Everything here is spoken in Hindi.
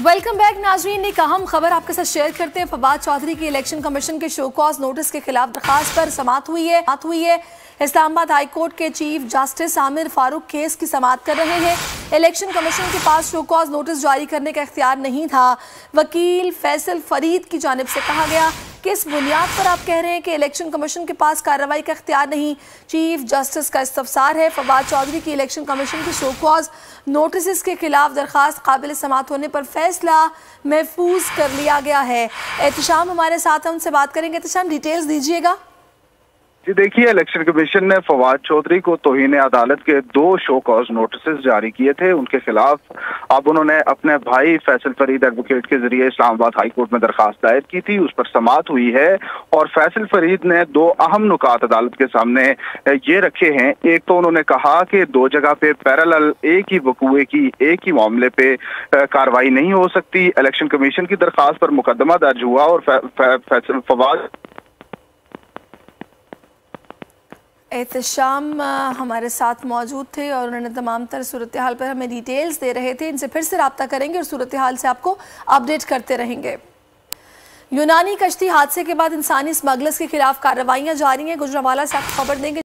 वेलकम बैक नाजरीन। एक अहम खबर आपके साथ शेयर करते हैं। फवाद चौधरी की इलेक्शन कमीशन के शो कॉज नोटिस के खिलाफ दरखास्त पर समाअत हुई है। इस्लामाबाद हाई कोर्ट के chief justice Aamir Farooq case की समाअत कर रहे हैं। इलेक्शन कमीशन के पास शो कॉज नोटिस जारी करने का इख्तियार नहीं था। वकील फैसल फरीद की जानिब से कहा गया किस बुनियाद पर आप कह रहे हैं कि इलेक्शन कमीशन के पास कार्रवाई का इख्तियार नहीं। चीफ जस्टिस का इस्तफसार है। फवाद चौधरी की इलेक्शन कमीशन के शो कॉज नोटिस के खिलाफ दरखास्त काबिल समाअत होने पर फैसला महफूज कर लिया गया है। एहतशाम हमारे साथ हैं, उनसे बात करेंगे। एहतशाम, डिटेल्स दीजिएगा। जी देखिए, इलेक्शन कमीशन ने फवाद चौधरी को तौहीन अदालत के 2 शो कॉज नोटिस जारी किए थे। उनके खिलाफ अब उन्होंने अपने भाई फैसल फरीद एडवोकेट के जरिए इस्लामाबाद हाई कोर्ट में दरखास्त दायर की थी। उस पर समाअत हुई है और फैसल फरीद ने 2 अहम नुकात अदालत के सामने ये रखे हैं। एक तो उन्होंने कहा कि 2 जगह पे पैरेलल एक ही वकूए की एक ही मामले पे कार्रवाई नहीं हो सकती। इलेक्शन कमीशन की दरखास्त पर मुकदमा दर्ज हुआ और फवाद एहतशाम हमारे साथ मौजूद थे और उन्होंने तमाम तर सूरत हाल पर हमें डिटेल्स दे रहे थे। इनसे फिर से रब्ता करेंगे और सूरत हाल से आपको अपडेट करते रहेंगे। यूनानी कश्ती हादसे के बाद इंसानी स्मगलर्स के खिलाफ कार्रवाइयां जारी हैं। गुजरांवाला से आपको खबर देंगे।